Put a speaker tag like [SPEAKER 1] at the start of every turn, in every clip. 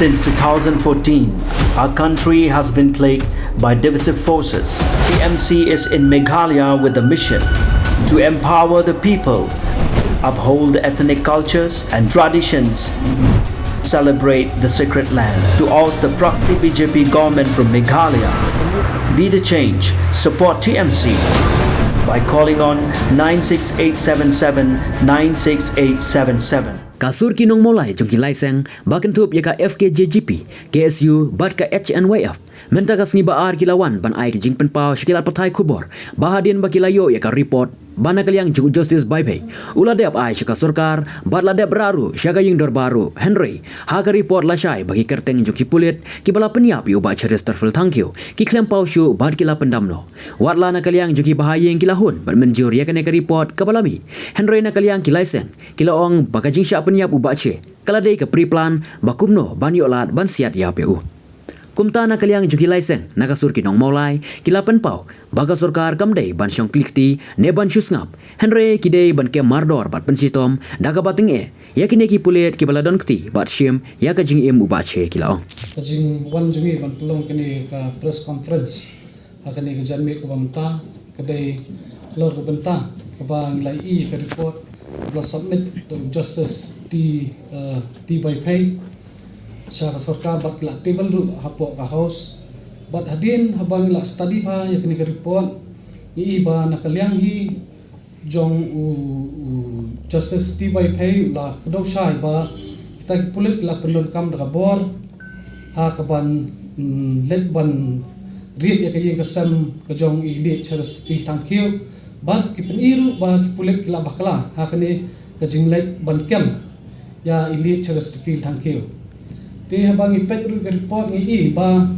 [SPEAKER 1] Since 2014, our country has been plagued by divisive forces. TMC is in Meghalaya with the mission to empower the people, uphold ethnic cultures and traditions, celebrate the sacred land. To oust the proxy BJP government from Meghalaya, be the change, support TMC by calling on 96877 96877.
[SPEAKER 2] Kasur kinong molai jongki laiseng bakan tup yaka FKJGP KSU bat ka HNYF menta kas ngi baar kilawan ban ai jing penpau shikila patai kubor bahadin bakilayo yaka report bana kaliang jugu justice bypay ula dep ai shika surkar bat la dep raru shaka ying dor baru Henry haka report la shai bagi kerteng jongki pulit kibala peniap yu ba cheres terful thank you ki klem pau shu bat kila pendamno watla na kaliang jongki bahayeng kilahun ban menjur yakane ka report kabalami Henry na kaliang kilaiseng kila ong bakajing sha peniap ubache kaladai ke pre-plan bakumno ban yolat ban siat ya pu kumta na kaliang juki laiseng nakasur kinong maulai kilapan pau baga surkar kamdai ban syong klikti ne ban syusngap Henry kidei ban ke mardor bat pensitom daga bating yakine ki pulet ki baladon kti bat shim ya kajing im ubache kilaong
[SPEAKER 3] kajing wan jungi ban pelong kini ka press conference hakani ke janmi ko bamta kadai lor ko banta ka bang lai ka report was submit to justice di by pay syara sarkar bat la table ru hapo ka house bat hadin habang la study ba yakni ka report i ba nakaliang hi jong justice di by pay la kdo shai ba kita pulit la pendon kam daga bor ha ka ban let ban read yakay ka sam ka jong i le charas ti thank you bat ki peniru ba ki pulit kila bakla hakani ka jinglek ban kem ya ilit charas feel thank you te habang ipet ru report ngi ba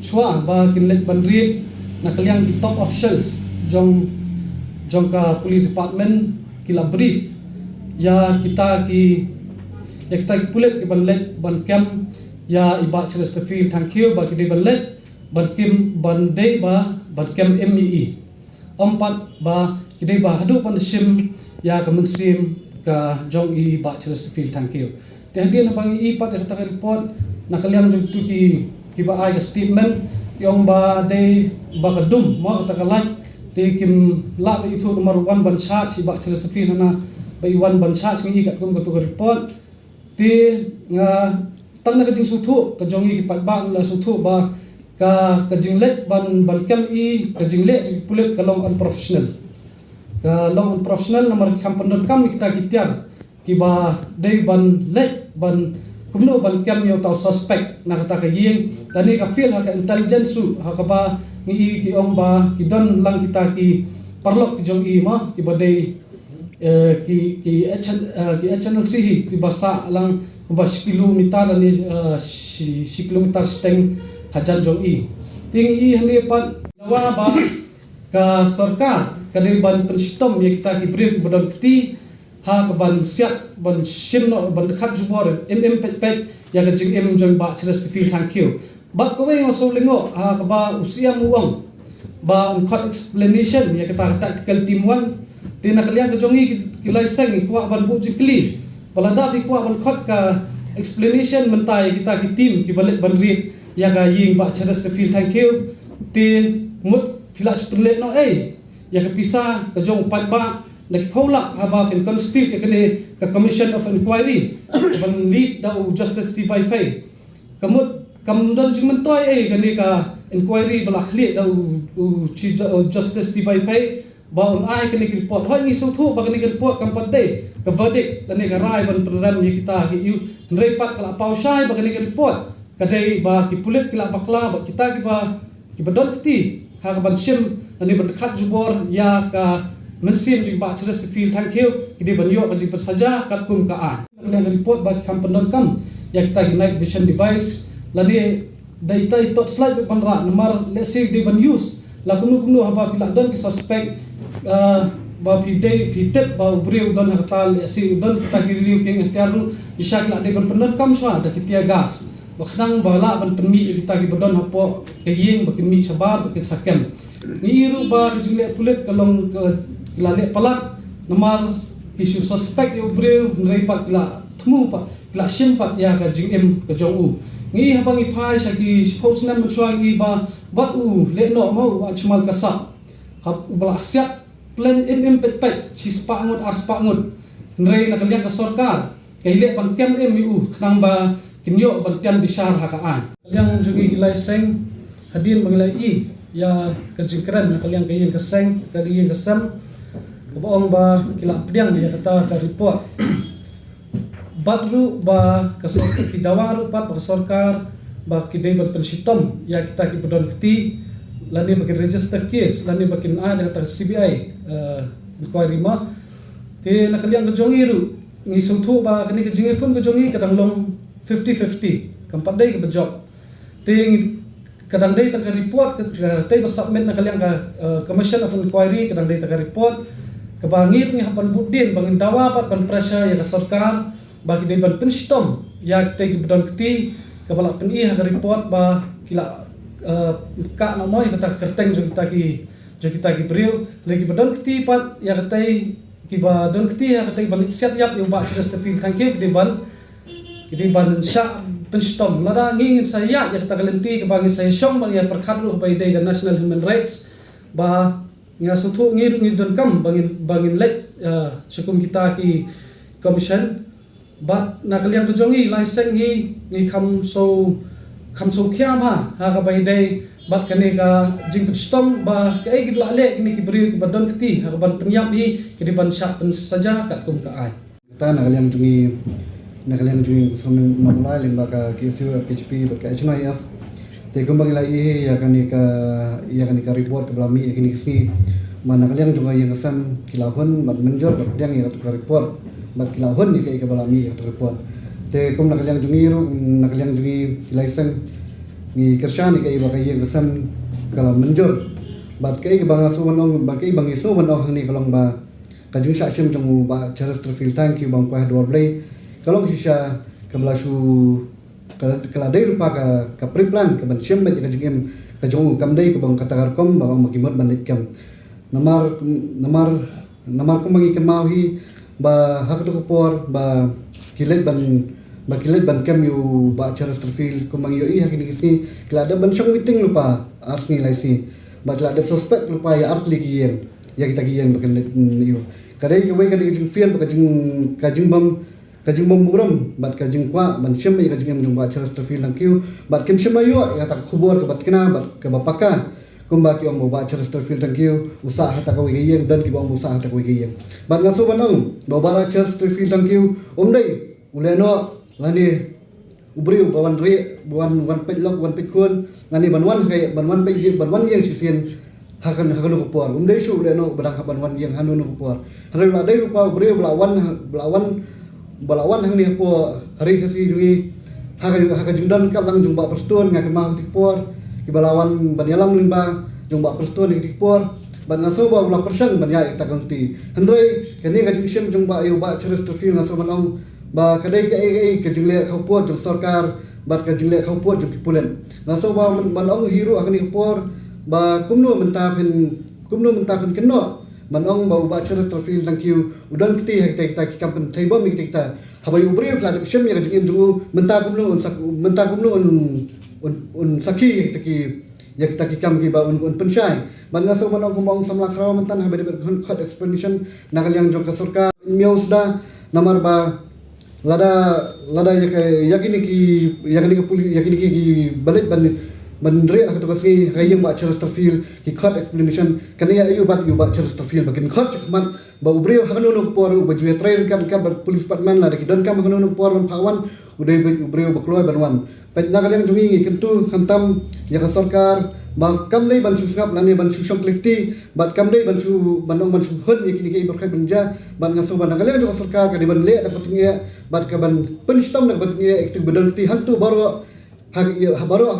[SPEAKER 3] chwa ba kinlek ban read na kaliang ki top officials jong ka police department kila brief ya kita ki pulit ki ban let ban kem ya iba charas feel thank you ba ki de ban let ban kim ban day ba ban kem MEE empat ba kidai ba hadu pan sim ya ka mensim ka jong i ba cheres feel thank you te hadin bang i pat ta report na kaliang jong tu ki ba ai ka statement yong ba dei ba ka dum mo ta ka like te kim la itu nomor 1 ban charge ba cheres feel na ba i 1 ban charge ngi ka kum ka tu report te nga tang na ka jing suthu ka jong i ki pat ba la suthu ba ka jinglek ban kem i ka jinglek pulit ka long unprofessional na mar kampandon kam kita kitiar ki ba dei ban lek ban kumno ban kem yo tau suspect na kata ka yeng tani ka feel ha ka intelligence su ha ka ba ngi ki ong ba ki don lang kita ki parlok ki jong i ma ki ba dei ki HNLC ki ba sa lang ba kilometer ni kilometer steng hajan jong i ting i hani pat lawa ba ka sarkar kadai ban penstom ya kita ki brief badon kti ha ka ban siat ban shimno ban khat jubor pet ya ka jing jong ba cheres feel thank you bat ko wei so lingo ha ka ba usia muang ba khat explanation ya kita tactical team 1 tin na kalian ka jong i kilai seng ko ban bu jikli balada bi ko ban khat ka explanation mentai kita ki team ki balik ban read ya ka ying ba cheres feel thank you ti mut phila spurle no ya ka pisa ka jong pat ba na khola ha ba fin constitute ka ne ka commission of inquiry ban lead da justice by pay kamut kamdon jing mentoy ka ne ka inquiry bala khli da justice by pay ba on ai ka ne report hoi ni so thu ba ka ne report kam pat de ka verdict da ne ka rai ban program ni kita ki yu repat kala pau shai ba ka ne report kadai ba ki pulit kila bakla ba kita ki ba don kti ha ka ban sim ani ban khat jubor ya ka mensim jing ba cheres feel thank you ki ban yo jing persaja kat kum ka an na report ba kampandon kam ya kita ki night vision device lani data tot slide ban ra nomor let's say they ban use la kunu ha ba pila don ki suspect ba pidei pitet ba ubriu don hartal si don kita ki review king tiaru isyak la de ban pendon kam swa da kitia gas waknang bala ban penmi kita ki badon hapo kayeng bakin mi sabar bakin sakem ni iru ba jingle pulit kalong lale palat namar isu suspect yo breu nreipat la temu pa la sim pa ya ka jing em ka jong u ngi habang ipai sa ki post na machwa ngi ba bat u le no mau wa chumal ka sa hab bala siap plan em pet pet si spa ngot ar spa ngot nrei na kalian ka sarkar kai le ban kem em u nang ba kinyo ban tian bisar hakaan kalian jugi ilai seng hadin bangilai i ya ka jingkran na kalian kayen ka seng kalian ka sam kabaong ba kila pediang dia kata ka report badru ba kasor kidawaru pat sarkar ba kidai berpensitom ya kita ki bedon keti lani bakin register case lani bakin ada kata CBI inquiry ma te na kalian ka jongiru ngi sungthu ba kani ka jingi pun ka jongi kadang long 50-50 kampat dai ka job te kadang dai ta ka report te ba submit na kalian ka commission of inquiry kadang dai ta ka report kabangit ni hapan budin bangin dawa pat ban pressure ya ka sarkar bagi dia ban penstom ya kita bedon keti kepala peni ha report ba kila ka na moi kata kerteng jo kita ki brio lagi bedon keti pat ya kata ki ba don keti ha kata ban siap yap yung ba cerita feel thank you kidi ban sya penstom lada ngin saya ya kata kalenti kabangin saya syong ba ya perkhadlu ba ide national human rights ba nga sutu ngir don kam bangin let syukum kita ki commission but na kalian kejongi license ni kam so kiam ha ka bai dai but kani ka jing stom ba ka ai gidla le ni ki beri ki badon keti ha ban penyap hi ki ban syak pen saja kat kum ka ai
[SPEAKER 4] ta na kalian jungi som maglai ling ba ka KSU FHP ba ka HNIF te kum bang lai ya kani ka report ka blami ya kini sini mana kalian junga yang kesam kilahun bat menjor bat yang ya ka report bat kilahun ni kai ka balami ya report te kum nak yang jungi license ni kerja ni kai ba kai yang kesam kalau menjor bat kai bang asu manong ba kai bang isu manong ni kalong ba ka jing sha sim jong ba charles trafil thank you bang kwa dor play kalong sisa ka blashu kala dai rupa ka pre-plan ka ban sim ba ka jing ka jong kam dai ka bang katakar kom ba bang makimot ban kam namar kum mangi kemahi ba hak tu kupor ba kilet ban kem yu ba cara strafil kum mangi yoi hak ni sini kala ada ban syong meeting lupa arsni laisi ba kala ada suspect lupa ya art lagi ya kita kiyen bakan yu kadai ke wei kadai jing fian ba kajing bom buram bat kajing kwa ban syem ya kajing jong ba cara strafil lang kiu bat kem syem ayo ya tak kubor ke bat kena bat ke bapaka kumba ki om ba char strafil thank you usaha ta ko geyeng dan ki bang usaha ta ko geyeng ban ngaso banang do bara char strafil thank you om dai uleno lani ubriu bawan re bawan pet lok wan pet kun ngani banwan yang sisien hakan ko por dai shu uleno badang banwan yang hanu ko por hari la dai lupa ubriu belawan hang ni po hari kasi jungi haka jungdan kap lang jumba perstun ngak ma por balawan banyalam limba jumba perstun di por ban ngaso ba ulang persen ban ya ta ganti handoi kani ka jingsim jumba ayu ba charles trafil ngaso manong ba kadai ka jingle khopor jong sarkar ba ka jingle khopor jong kipulen ngaso ba manong hero akani por ba kumno mentapin keno manong ba charles trafil thank you udan kiti kita kampen thaiba mi kita habai ubri ka sim ya jingin ju mentakumno un saki ya kita kikam ki ba un pensyai ban ngaso manong kumong samla kraw mentan habe khot explanation nakal yang jong ka sarkar miau sudah namar ba lada yakini ki balik ban re ak to kasi hayeng ba charles trafil ki khot explanation kaniya yu ba charles trafil bakin khot man ba ubreu hakano por ba jwe train kan police department la ki don kam hakano por ban pawan udai ubreu ba kloy banwan pet nakal yang jungi kentu hantam ya ka sarkar ba kam dai ban susngap lani ban susong klekti bat kam dai ban banong ban hun yakini ki berkai benja ban ngaso ban nakal yang sarkar ka di ban le dapat ngia bat ka ban penstom dapat ngia iktu bedon ti hantu baru hak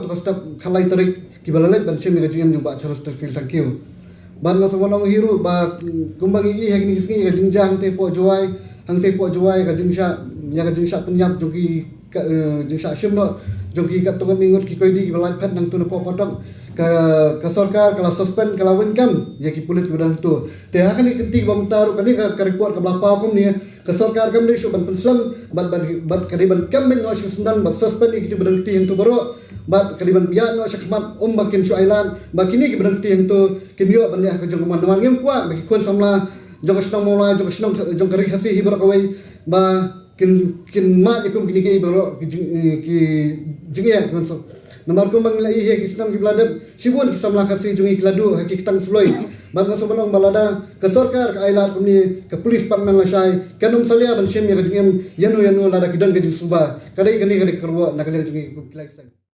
[SPEAKER 4] tu step kalai tarik kibalalet ban sim ngajingan jumpa charles trafil thank you ban ngaso banong hiru ba kumbang i hak ni singi ngajingjang te po joai hang te po joai ka jingsha ya ka jingsha penyap jogi jingsha sim no jogi kat tungan mingut ki koidi kibalat phat nang tu no po potong ka sarkar kala suspend kala wenkam ya ki pulit bidan tu te akan ni ketik bam taru kani ka report ka blapa kom ni kesorkar kam ni ban Islam bat kaliban kam men no sendan bat suspend iki berhenti yang tu baru bat kaliban biar no syakmat bakin Ailan bakini ki berhenti yang tu kinyo ban ya ka jong man ngem kwa bagi kun samla jong senang mola jong kari hasi hibar kawai ba kin ma ikum kini ke baru ki jingia kan so nomor ko mangla ihe kisnam ki bladam sibun kisamla kasi jungi kladu hakikatang suloi bang so balong balada ke sorkar ke ailat kumni ke polis department la syai kanum salia ban shem ya jingem yanu lada kidan ke jing suba kali kerwa nakale jungi ku kilai